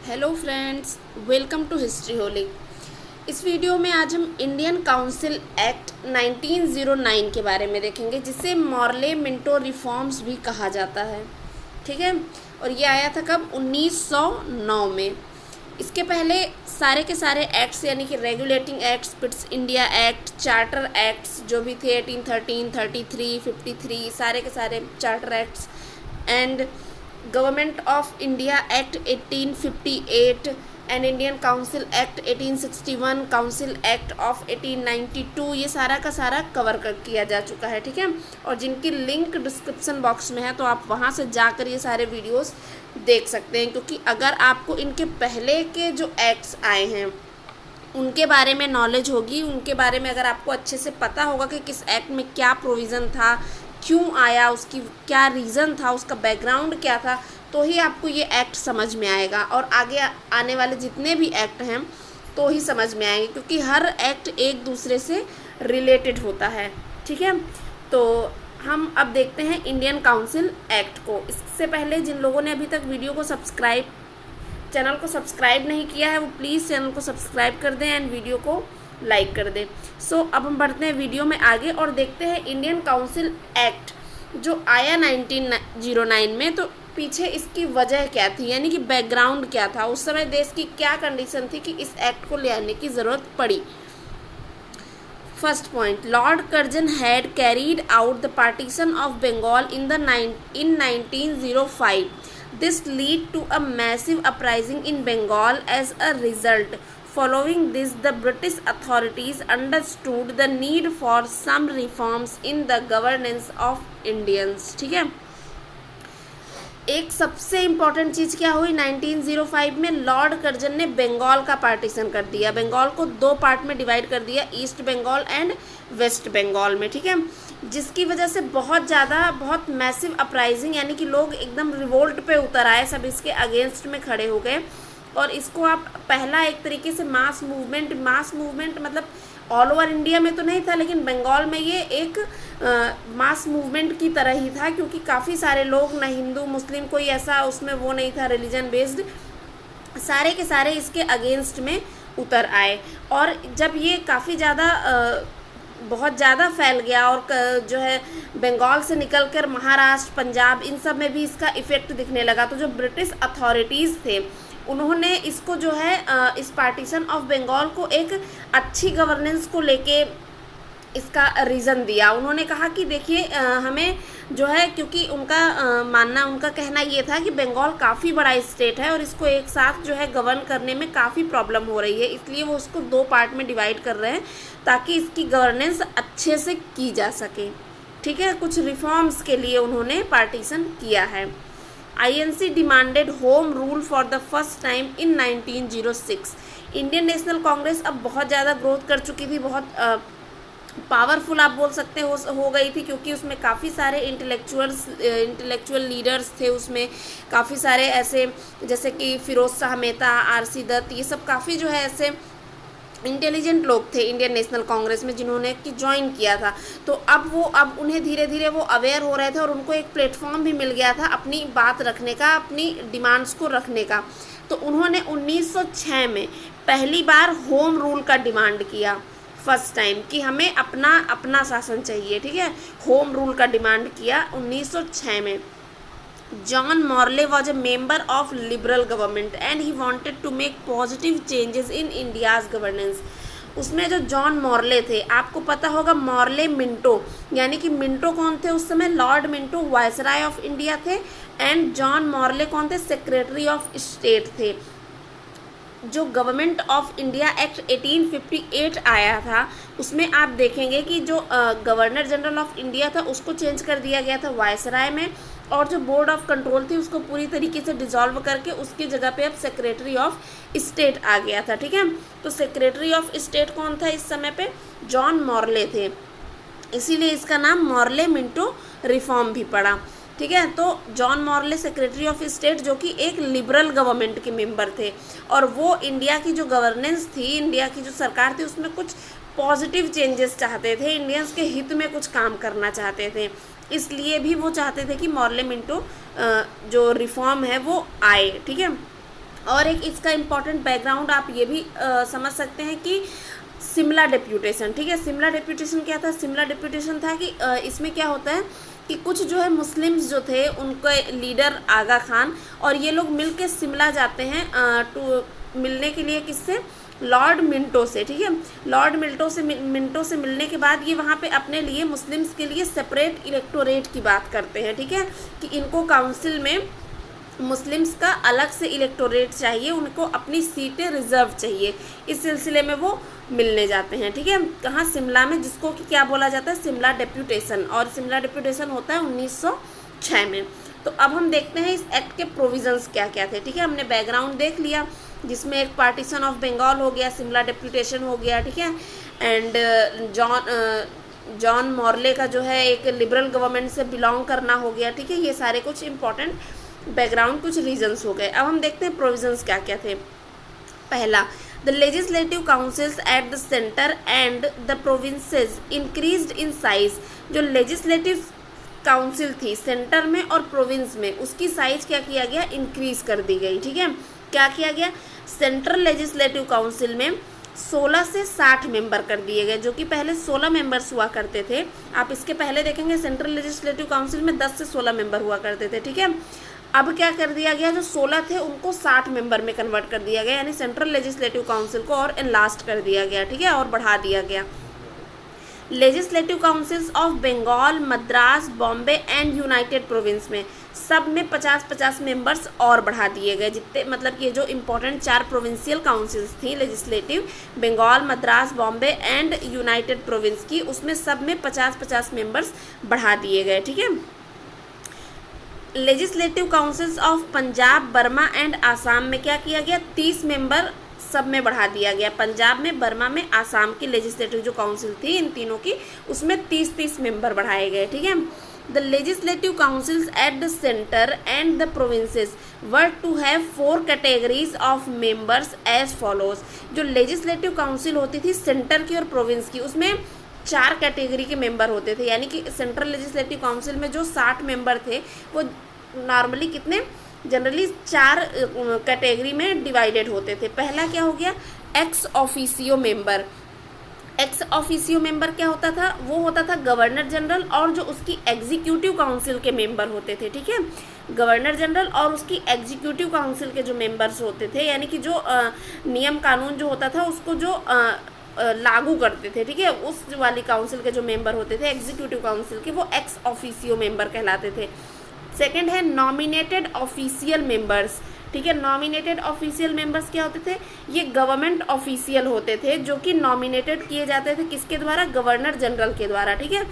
Hello friends, welcome to history holic. इस video में आज हम इंडियन काउंसिल एक्ट 1909 के बारे में देखेंगे, जिसे मॉर्ले मिंटो रिफॉर्म्स भी कहा जाता है। ठीक है, और ये आया था कब? 1909 में। इसके पहले सारे के सारे एक्ट्स यानी कि regulating acts, Pitt's India act, charter acts जो भी थे 1813, 33, 53, सारे के सारे charter acts and government of India act 1858 and Indian council act 1861, council act of 1892, ये सारा का सारा कवर कर किया जा चुका है। ठीक है, और जिनकी लिंक डिस्क्रिप्शन बॉक्स में है तो आप वहाँ से जाकर ये सारे वीडियोस देख सकते हैं, क्योंकि अगर आपको इनके पहले के जो एक्ट्स आए हैं उनके बारे में नॉलेज होगी, उनके बारे में अगर आपको अच्छे से पता होगा कि किस एक्ट में क्या प्रोविज़न था, क्यों आया, उसकी क्या रीज़न था, उसका बैकग्राउंड क्या था, तो ही आपको ये एक्ट समझ में आएगा और आगे आने वाले जितने भी एक्ट हैं तो ही समझ में आएंगे, क्योंकि हर एक्ट एक दूसरे से रिलेटेड होता है। ठीक है, तो हम अब देखते हैं इंडियन काउंसिल एक्ट को। इससे पहले जिन लोगों ने अभी तक चैनल को सब्सक्राइब नहीं किया है वो प्लीज़ चैनल को सब्सक्राइब कर दें एंड वीडियो को लाइक कर दें। अब हम बढ़ते हैं वीडियो में आगे और देखते हैं इंडियन काउंसिल एक्ट जो आया 1909 में। तो पीछे इसकी वजह क्या थी, यानी कि बैकग्राउंड क्या था, उस समय देश की क्या कंडीशन थी कि इस एक्ट को ले आने की ज़रूरत पड़ी। First point, Lord Curzon had carried out the partition of Bengal in 1905. This lead to a massive uprising in Bengal as a result. Following this, the British authorities understood the need for some reforms in the governance of Indians. ठीक है, एक सबसे important चीज़ क्या हुई 1905 में? Lord Curzon ने बंगाल का partition कर दिया, बंगाल को दो पार्ट में डिवाइड कर दिया, East Bengal and West Bengal में। ठीक है, जिसकी वजह से बहुत मैसिव अपराइजिंग यानी कि लोग एकदम रिवोल्ट पे उतर आए, सब इसके अगेंस्ट में खड़े हो गए। और इसको आप पहला एक तरीके से मास मूवमेंट मतलब ऑल ओवर इंडिया में तो नहीं था, लेकिन बंगाल में ये एक मास मूवमेंट की तरह ही था, क्योंकि काफ़ी सारे लोग, ना हिंदू मुस्लिम कोई ऐसा उसमें वो नहीं था रिलीजन बेस्ड, सारे के सारे इसके अगेंस्ट में उतर आए। और जब ये काफ़ी ज़्यादा बहुत ज़्यादा फैल गया और जो है बंगाल से निकलकर महाराष्ट्र, पंजाब, इन सब में भी इसका इफ़ेक्ट दिखने लगा, तो जो ब्रिटिश अथॉरिटीज़ थे उन्होंने इसको जो है इस पार्टीशन ऑफ बंगाल को एक अच्छी गवर्नेंस को लेके इसका रीज़न दिया। उन्होंने कहा कि देखिए हमें जो है, क्योंकि उनका कहना ये था कि बंगाल काफ़ी बड़ा स्टेट है और इसको एक साथ जो है गवर्न करने में काफ़ी प्रॉब्लम हो रही है, इसलिए वो उसको दो पार्ट में डिवाइड कर रहे हैं ताकि इसकी गवर्नेंस अच्छे से की जा सके। ठीक है, कुछ रिफॉर्म्स के लिए उन्होंने पार्टीशन किया है। INC demanded home rule for the first time in 1906। Indian national Congress अब बहुत ज़्यादा ग्रोथ कर चुकी थी, बहुत पावरफुल आप बोल सकते हो गई थी, क्योंकि उसमें काफ़ी सारे इंटेलेक्चुअल लीडर्स थे, उसमें काफ़ी सारे ऐसे जैसे कि फिरोज शाह मेहता, RC दत्त, ये सब काफ़ी जो है ऐसे इंटेलिजेंट लोग थे इंडियन नेशनल कांग्रेस में जिन्होंने कि ज्वाइन किया था। तो अब उन्हें धीरे धीरे वो अवेयर हो रहे थे और उनको एक प्लेटफॉर्म भी मिल गया था अपनी बात रखने का, अपनी डिमांड्स को रखने का। तो उन्होंने 1906 में पहली बार होम रूल का डिमांड किया, फर्स्ट टाइम, कि हमें अपना शासन चाहिए। ठीक है, होम रूल का डिमांड किया 1906 में। John Morley was a member of liberal government and he wanted to make positive changes in India's governance. उसमें जो जॉन मॉर्ले थे, आपको पता होगा मॉर्ले मिंटो, यानी कि मिंटो कौन थे उस समय? Lord Minto viceroy of India थे एंड जॉन मॉर्ले कौन थे? सेक्रेटरी ऑफ स्टेट थे। जो गवर्नमेंट ऑफ इंडिया एक्ट 1858 आया था उसमें आप देखेंगे कि जो गवर्नर जनरल ऑफ इंडिया था उसको चेंज कर दिया गया था वायसराय में, और जो बोर्ड ऑफ कंट्रोल थी उसको पूरी तरीके से डिसॉल्व करके उसकी जगह पे अब सेक्रेटरी ऑफ स्टेट आ गया था। ठीक है, तो सेक्रेटरी ऑफ स्टेट कौन था इस समय पे? जॉन मॉर्ले थे, इसीलिए इसका नाम मॉर्ले मिंटो रिफॉर्म भी पड़ा। ठीक है, तो John Morley secretary of state जो कि एक लिबरल गवर्नमेंट के मेंबर थे, और वो इंडिया की जो गवर्नेंस थी, इंडिया की जो सरकार थी, उसमें कुछ पॉजिटिव चेंजेस चाहते थे, इंडियंस के हित में कुछ काम करना चाहते थे, इसलिए भी वो चाहते थे कि मॉर्ले मिंटो जो रिफॉर्म है वो आए। ठीक है, और एक इसका इम्पॉर्टेंट बैकग्राउंड आप ये भी समझ सकते हैं कि शिमला डेप्यूटेशन, ठीक है, शिमला डेप्यूटेशन क्या था? शिमला डेप्यूटेशन था कि इसमें क्या होता है कि कुछ जो है मुस्लिम्स जो थे उनके लीडर आगा खान और ये लोग मिल के शिमला जाते हैं टू मिलने के लिए, किससे? लॉर्ड मिंटो से, ठीक है। लॉर्ड मिंटो से मिलने के बाद ये वहाँ पे अपने लिए मुस्लिम्स के लिए सेपरेट इलेक्टोरेट की बात करते हैं, ठीक है, कि इनको काउंसिल में मुस्लिम्स का अलग से इलेक्टोरेट चाहिए, उनको अपनी सीटें रिजर्व चाहिए। इस सिलसिले में वो मिलने जाते हैं, ठीक है, कहाँ? शिमला में, जिसको कि क्या बोला जाता है? शिमला डेप्यूटेशन। और शिमला डेप्यूटेशन होता है 1906 में। तो अब हम देखते हैं इस एक्ट के प्रोविजंस क्या क्या थे, ठीक है। हमने बैकग्राउंड देख लिया जिसमें एक पार्टीशन ऑफ बंगाल हो गया, शिमला डेप्यूटेशन हो गया, ठीक है, एंड जॉन मॉर्ले का जो है एक लिबरल गवर्नमेंट से बिलोंग करना हो गया, ठीक है। ये सारे कुछ इंपॉर्टेंट बैकग्राउंड, कुछ रीजंस हो गए। अब हम देखते हैं प्रोविजंस क्या क्या थे। पहला, the legislative councils at the centre and the provinces increased in size. जो लेजिस्लेटिव काउंसिल थी सेंटर में और प्रोविंस में, उसकी साइज क्या किया गया? इंक्रीज कर दी गई, ठीक है। क्या किया गया? सेंट्रल लेजिस्लेटिव काउंसिल में 16 से 60 मेंबर कर दिए गए, जो कि पहले 16 मेंबर्स हुआ करते थे। आप इसके पहले देखेंगे सेंट्रल लेजिस्लेटिव काउंसिल में 10 से 16 मेंबर हुआ करते थे, ठीक है। अब क्या कर दिया गया? जो 16 थे उनको 60 मेंबर में कन्वर्ट कर दिया गया, यानी सेंट्रल लेजिस्लेटिव काउंसिल को और एनलास्ट कर दिया गया, ठीक है, और बढ़ा दिया गया। Legislative councils of Bengal, Madras, Bombay and United Province में सब में 50-50 मेंबर्स और बढ़ा दिए गए। जितने मतलब कि जो इम्पोर्टेंट 4 प्रोविंशियल काउंसिल्स थी legislative, Bengal, Madras, Bombay and United Province की, उसमें सब में 50-50 मेंबर्स बढ़ा दिए गए, ठीक है। Legislative councils of Punjab, Burma and Assam में क्या किया गया? 30 मेंबर सब में बढ़ा दिया गया। पंजाब में, बर्मा में, आसाम की लेजिस्लेटिव जो काउंसिल थी इन तीनों की, उसमें 30-30 मेंबर बढ़ाए गए, ठीक है। The legislative councils at the centre and the provinces were to have 4 categories of members as follows. जो लेजिस्लेटिव काउंसिल होती थी सेंटर की और प्रोविंस की, उसमें 4 कैटेगरी के मेंबर होते थे, यानी कि सेंट्रल लेजिस्लेटिव काउंसिल में जो 60 मेंबर थे वो नॉर्मली कितने? जनरली 4 कैटेगरी में डिवाइडेड होते थे। पहला क्या हो गया? Ex officio member. Ex officio member क्या होता था? वो होता था गवर्नर जनरल और जो उसकी एग्जीक्यूटिव काउंसिल के मेंबर होते थे, ठीक है। गवर्नर जनरल और उसकी एग्जीक्यूटिव काउंसिल के जो मेंबर्स होते थे, यानी कि जो नियम कानून जो होता था उसको जो लागू करते थे, ठीक है, उस वाली काउंसिल के जो मेंबर होते थे एग्जीक्यूटिव काउंसिल के, वो एक्स ऑफिसियो मेंबर कहलाते थे। सेकंड है नॉमिनेटेड ऑफिशियल मेंबर्स, ठीक है। नॉमिनेटेड ऑफिशियल मेंबर्स क्या होते थे? ये गवर्नमेंट ऑफिशियल होते थे जो कि नॉमिनेटेड किए जाते थे किसके द्वारा? गवर्नर जनरल के द्वारा, ठीक है।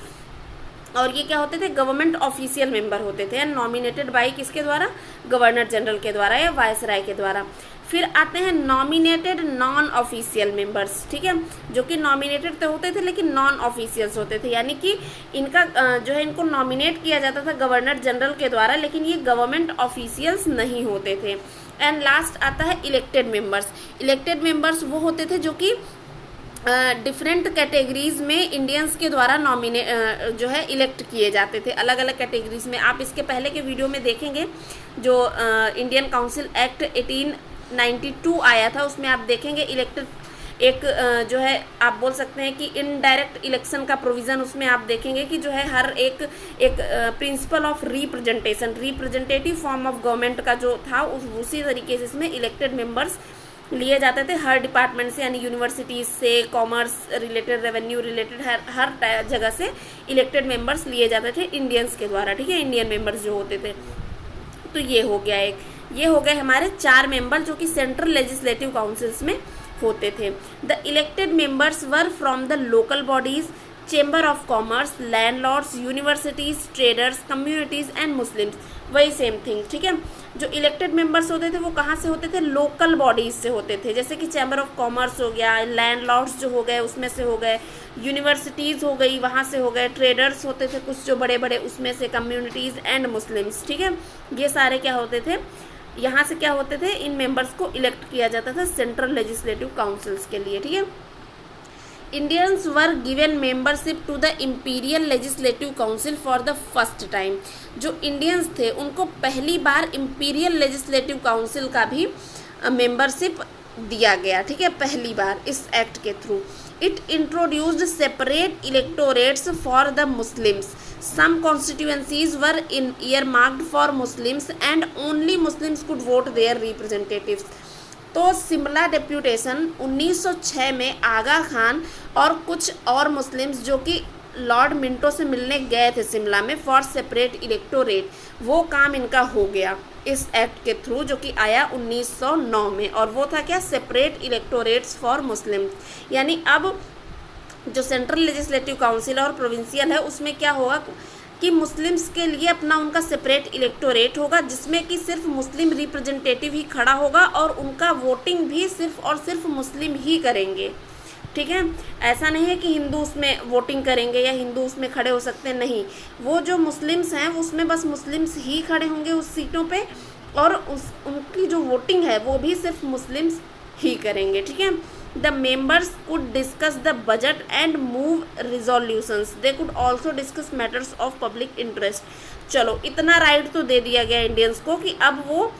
और ये क्या होते थे? गवर्नमेंट ऑफिशियल मेंबर होते थे, नॉमिनेटेड बाय किसके द्वारा? गवर्नर जनरल के द्वारा या वायसराय के द्वारा। फिर आते हैं नॉमिनेटेड नॉन ऑफिशियल मेंबर्स, ठीक है, जो कि नॉमिनेटेड तो होते थे लेकिन नॉन ऑफिशियल्स होते थे, यानी कि इनका जो है इनको नॉमिनेट किया जाता था गवर्नर जनरल के द्वारा, लेकिन ये गवर्नमेंट ऑफिशियल्स नहीं होते थे। एंड लास्ट आता है इलेक्टेड मेंबर्स। इलेक्टेड मेंबर्स वो होते थे जो कि डिफरेंट कैटेगरीज में इंडियंस के द्वारा जो है इलेक्ट किए जाते थे, अलग अलग कैटेगरीज में। आप इसके पहले के वीडियो में देखेंगे जो इंडियन काउंसिल एक्ट 1892 आया था, उसमें आप देखेंगे इलेक्टेड एक जो है आप बोल सकते हैं कि इनडायरेक्ट इलेक्शन का प्रोविज़न, उसमें आप देखेंगे कि जो है हर एक principle of representation, representative form of government का जो था उसी तरीके से इसमें इलेक्टेड मेंबर्स लिए जाते थे हर डिपार्टमेंट से, यानी यूनिवर्सिटीज़ से, कॉमर्स रिलेटेड, रेवेन्यू रिलेटेड, हर जगह से इलेक्टेड मेंबर्स लिए जाते थे इंडियंस के द्वारा, ठीक है, इंडियन मेंबर्स जो होते थे। तो ये हो गया ये हो गए हमारे 4 मेंबर जो कि सेंट्रल लेजिस्लेटिव काउंसिल्स में होते थे। The elected members were from the local bodies, chamber of commerce, landlords, universities, traders, communities and Muslims, वही सेम थिंग, ठीक है। जो इलेक्टेड मेंबर्स होते थे वो कहाँ से होते थे? लोकल बॉडीज से होते थे, जैसे कि चैम्बर ऑफ कॉमर्स हो गया, लैंडलॉर्ड्स जो हो गए उसमें से हो गए, यूनिवर्सिटीज़ हो गई वहाँ से हो गए, ट्रेडर्स होते थे कुछ जो बड़े बड़े उसमें से, कम्युनिटीज़ एंड मुस्लिम्स, ठीक है। ये सारे क्या होते थे? यहाँ से क्या होते थे? इन मेंबर्स को इलेक्ट किया जाता था सेंट्रल लेजिस्लेटिव काउंसिल्स के लिए, ठीक है। Indians were given membership to the imperial legislative council for the first time. जो इंडियंस थे उनको पहली बार इम्पीरियल लेजिस्लेटिव काउंसिल का भी मेंबरशिप दिया गया, ठीक है, पहली बार इस एक्ट के through. It introduced separate electorates for the Muslims, some constituencies were in earmarked for Muslims and only Muslims could vote their representatives. तो शिमला डेप्यूटेशन 1906 में आगा खान और कुछ और मुस्लिम्स जो कि लॉर्ड मिंटो से मिलने गए थे शिमला में फॉर सेपरेट इलेक्टोरेट, वो काम इनका हो गया इस एक्ट के थ्रू जो कि आया 1909 में। और वो था क्या, सेपरेट इलेक्टोरेट्स फॉर मुस्लिम। यानी अब जो सेंट्रल लेजिस्लेटिव काउंसिल और प्रोविंशियल है उसमें क्या होगा कि मुस्लिम्स के लिए अपना उनका सेपरेट इलेक्टोरेट होगा जिसमें कि सिर्फ मुस्लिम रिप्रेजेंटेटिव ही खड़ा होगा और उनका वोटिंग भी सिर्फ और सिर्फ मुस्लिम ही करेंगे, ठीक है। ऐसा नहीं है कि हिंदू उसमें वोटिंग करेंगे या हिंदू उसमें खड़े हो सकते हैं, नहीं, वो जो मुस्लिम्स हैं उसमें बस मुस्लिम्स ही खड़े होंगे उस सीटों पे और उनकी जो वोटिंग है वो भी सिर्फ मुस्लिम्स ही करेंगे, ठीक है। The members could discuss the budget and move resolutions, they could also discuss matters of public interest. चलो इतना राइट तो दे दिया गया इंडियंस को कि अब वो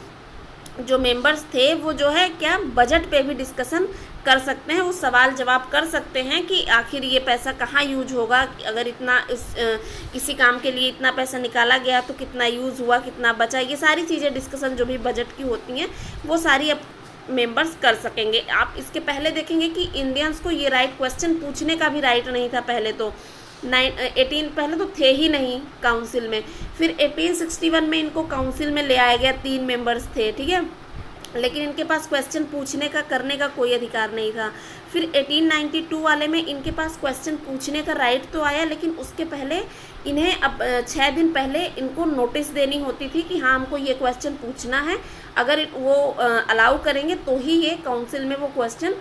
जो मेंबर्स थे वो जो है क्या बजट पे भी डिस्कशन कर सकते हैं, वो सवाल जवाब कर सकते हैं कि आखिर ये पैसा कहाँ यूज होगा, अगर इतना किसी काम के लिए इतना पैसा निकाला गया तो कितना यूज़ हुआ, कितना बचा, ये सारी चीज़ें डिस्कशन जो भी बजट की होती हैं वो सारी अब मेंबर्स कर सकेंगे। आप इसके पहले देखेंगे कि इंडियंस को ये राइट क्वेश्चन पूछने का भी राइट नहीं था पहले तो। 18 पहले तो थे ही नहीं काउंसिल में, फिर 1861 में इनको काउंसिल में ले आया गया, 3 मेंबर्स थे, ठीक है, लेकिन इनके पास क्वेश्चन पूछने का करने का कोई अधिकार नहीं था। फिर 1892 वाले में इनके पास क्वेश्चन पूछने का राइट तो आया, लेकिन उसके पहले इन्हें अब 6 दिन पहले इनको नोटिस देनी होती थी कि हाँ हमको ये क्वेश्चन पूछना है, अगर वो अलाउ करेंगे तो ही ये काउंसिल में वो क्वेश्चन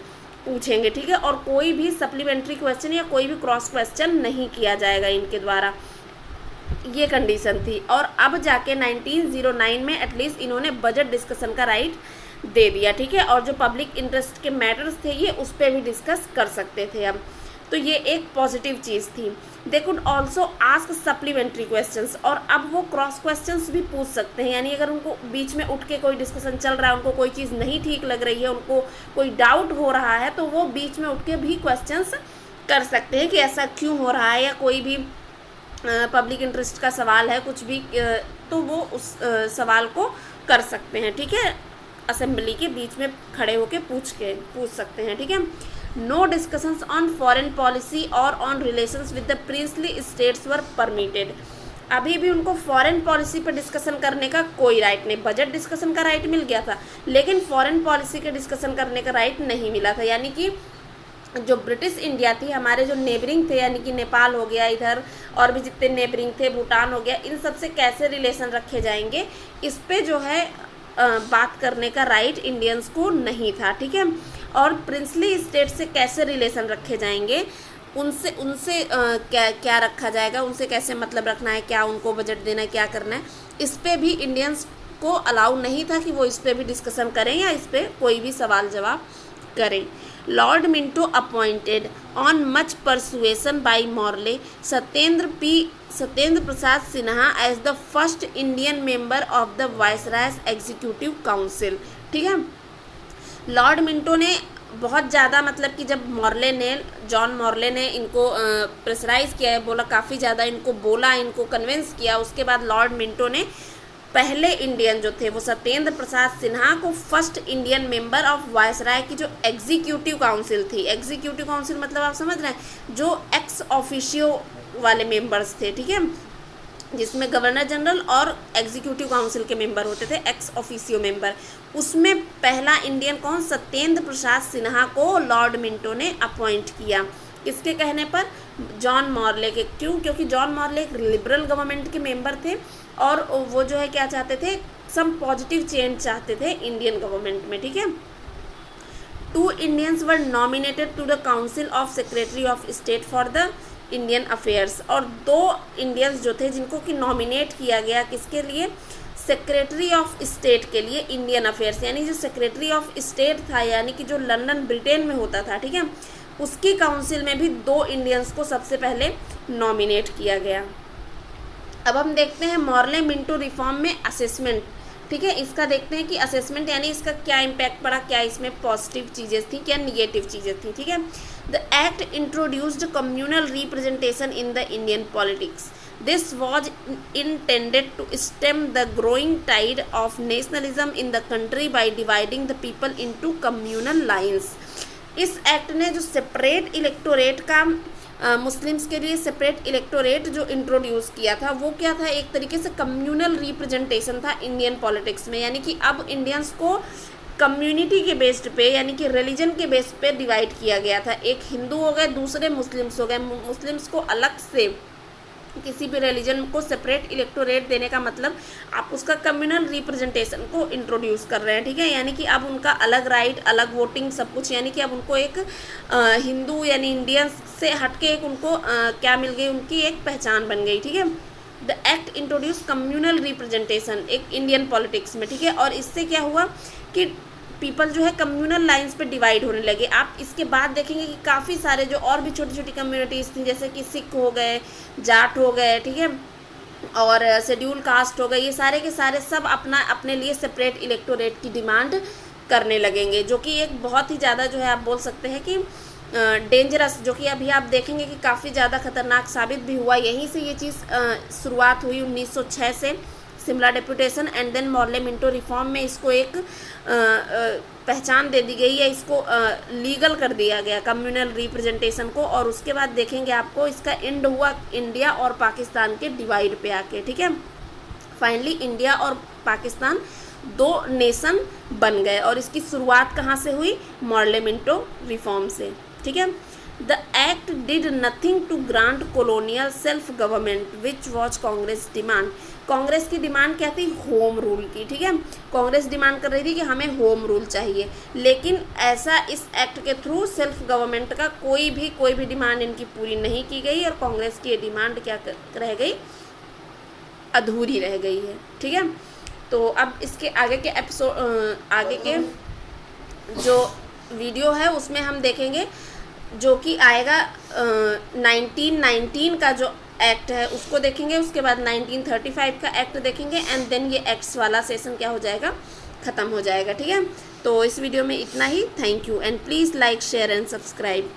पूछेंगे, ठीक है। और कोई भी सप्लीमेंट्री क्वेश्चन या कोई भी क्रॉस क्वेश्चन नहीं किया जाएगा इनके द्वारा, ये कंडीशन थी। और अब जाके 1909 में एटलीस्ट इन्होंने बजट डिस्कशन का राइट दे दिया, ठीक है। और जो पब्लिक इंटरेस्ट के मैटर्स थे ये उस पर भी डिस्कस कर सकते थे अब, तो ये एक पॉजिटिव चीज़ थी। They could also ask supplementary questions, और अब वो क्रॉस क्वेश्चंस भी पूछ सकते हैं, यानी अगर उनको बीच में उठ के कोई डिस्कशन चल रहा है, उनको कोई चीज़ नहीं ठीक लग रही है, उनको कोई डाउट हो रहा है, तो वो बीच में उठ के भी क्वेश्चंस कर सकते हैं कि ऐसा क्यों हो रहा है, या कोई भी पब्लिक इंटरेस्ट का सवाल है कुछ भी, तो वो उस सवाल को कर सकते हैं, ठीक है। असेंबली के बीच में खड़े होके पूछ सकते हैं, ठीक है। No discussions on foreign policy और on relations with the princely states were permitted. अभी भी उनको फॉरेन पॉलिसी पर डिस्कशन करने का कोई राइट नहीं, बजट डिस्कशन का राइट मिल गया था लेकिन फॉरेन पॉलिसी के डिस्कशन करने का राइट नहीं मिला था। यानी कि जो ब्रिटिश इंडिया थी, हमारे जो नेबरिंग थे, यानी कि नेपाल हो गया इधर और भी जितने नेबरिंग थे, भूटान हो गया, इन सब से कैसे रिलेशन रखे जाएंगे इस पे जो है बात करने का राइट इंडियंस को नहीं था, ठीक है। और प्रिंसली स्टेट से कैसे रिलेशन रखे जाएंगे, उनसे क्या रखा जाएगा, उनसे कैसे मतलब रखना है, क्या उनको बजट देना है, क्या करना है, इस पे भी इंडियंस को अलाउ नहीं था कि वो इस पे भी डिस्कशन करें या इस पे कोई भी सवाल जवाब करें। Lord Minto appointed on much persuasion by Morley Satyendra Prasad Sinha as the first Indian member of the viceroy's executive council, ठीक है। लॉर्ड मिंटो ने बहुत ज़्यादा, मतलब कि जब जॉन मॉर्ले ने इनको प्रेशराइज किया है, बोला काफ़ी ज़्यादा इनको बोला, इनको कन्विंस किया, उसके बाद लॉर्ड मिंटो ने पहले इंडियन जो थे वो सत्येंद्र प्रसाद सिन्हा को first Indian member of viceroy की जो एग्जीक्यूटिव काउंसिल थी, एग्जीक्यूटिव काउंसिल मतलब आप समझ रहे हैं, जो एक्स ऑफिशियो वाले मेंबर्स थे, ठीक है, जिसमें गवर्नर जनरल और एग्जीक्यूटिव काउंसिल के मेंबर होते थे, एक्स ऑफिशियो मेंबर, उसमें पहला इंडियन कौन, सत्येंद्र प्रसाद सिन्हा को लॉर्ड मिंटो ने अपॉइंट किया। किसके कहने पर, जॉन मॉर्ले के। क्यों, क्योंकि जॉन मॉर्ले एक लिबरल गवर्नमेंट के मेंबर थे और वो जो है क्या चाहते थे, सम पॉजिटिव चेंज चाहते थे इंडियन गवर्नमेंट में, ठीक है। 2 Indians were nominated to the council of secretary of state for the Indian affairs, और 2 इंडियंस जो थे जिनको कि नॉमिनेट किया गया किसके लिए, सेक्रेटरी ऑफ स्टेट के लिए इंडियन अफेयर्स, यानी जो सेक्रेटरी ऑफ स्टेट था, यानी कि जो लंदन ब्रिटेन में होता था, ठीक है, उसकी काउंसिल में भी 2 इंडियंस को सबसे पहले नॉमिनेट किया गया। अब हम देखते हैं मॉर्ले मिंटो रिफॉर्म में असेसमेंट, ठीक है, इसका देखते हैं कि असेसमेंट यानी इसका क्या इम्पैक्ट पड़ा, क्या इसमें पॉजिटिव चीज़ें थी, क्या निगेटिव चीज़ें थी। ठीक है, the act introduced communal representation in the Indian politics. This was intended to stem the growing tide of nationalism in the country by dividing the people into communal lines. इस act ने जो separate electorate का Muslims के लिए separate electorate जो introduce किया था, वो क्या था, एक तरीके से कम्युनल रिप्रेजेंटेशन था इंडियन पॉलिटिक्स में। यानी कि अब इंडियंस को कम्युनिटी के बेस्ड पे यानी कि रिलीजन के बेस पे डिवाइड किया गया था। एक हिंदू हो गए, दूसरे मुस्लिम्स हो गए। मुस्लिम्स को अलग से किसी भी रिलीजन को सेपरेट इलेक्टोरेट देने का मतलब आप उसका कम्युनल रिप्रेजेंटेशन को इंट्रोड्यूस कर रहे हैं। ठीक है, यानी कि अब उनका अलग राइट, अलग वोटिंग, सब कुछ, यानी कि अब उनको एक हिंदू यानी इंडियंस से हटके एक उनको क्या मिल गई, उनकी एक पहचान बन गई। ठीक है, the act introduce communal representation एक इंडियन पॉलिटिक्स में। ठीक है, और इससे क्या हुआ कि पीपल जो है कम्युनल लाइंस पे डिवाइड होने लगे। आप इसके बाद देखेंगे कि काफ़ी सारे जो और भी छोटी छोटी कम्युनिटीज़ थी, जैसे कि सिख हो गए, जाट हो गए, ठीक है, और शेड्यूल कास्ट हो गए, ये सारे के सारे सब अपना अपने लिए सेपरेट इलेक्टोरेट की डिमांड करने लगेंगे, जो कि एक बहुत ही ज़्यादा जो है आप बोल सकते हैं कि डेंजरस, जो कि अभी आप देखेंगे कि काफ़ी ज़्यादा खतरनाक साबित भी हुआ। यहीं से ये चीज़ शुरुआत हुई 1906 से, Shimla deputation and then Morley Minto reform में इसको एक पहचान दे दी गई है, इसको लीगल कर दिया गया कम्युनल रिप्रेजेंटेशन को। और उसके बाद देखेंगे आपको इसका एंड हुआ इंडिया और पाकिस्तान के डिवाइड पे आके। ठीक है, फाइनली इंडिया और पाकिस्तान दो नेशन बन गए और इसकी शुरुआत कहाँ से हुई, मॉर्ले मिंटो रिफॉर्म से। ठीक है, the act did nothing to grant colonial self government which was Congress demand. Congress की डिमांड क्या थी, होम रूल की. ठीक है, कांग्रेस डिमांड कर रही थी कि हमें होम रूल चाहिए, लेकिन ऐसा इस एक्ट के थ्रू सेल्फ गवर्नमेंट का कोई भी डिमांड इनकी पूरी नहीं की गई और कांग्रेस की ये डिमांड क्या रह गई, अधूरी रह गई है. ठीक है, तो अब इसके आगे के एपिसोड आगे के जो वीडियो है उसमें हम देखेंगे जो कि आएगा 1919 का जो एक्ट है उसको देखेंगे, उसके बाद 1935 का एक्ट देखेंगे एंड देन ये एक्ट्स वाला सेशन क्या हो जाएगा, ख़त्म हो जाएगा. ठीक है, तो इस वीडियो में इतना ही. Thank you and please like share and subscribe.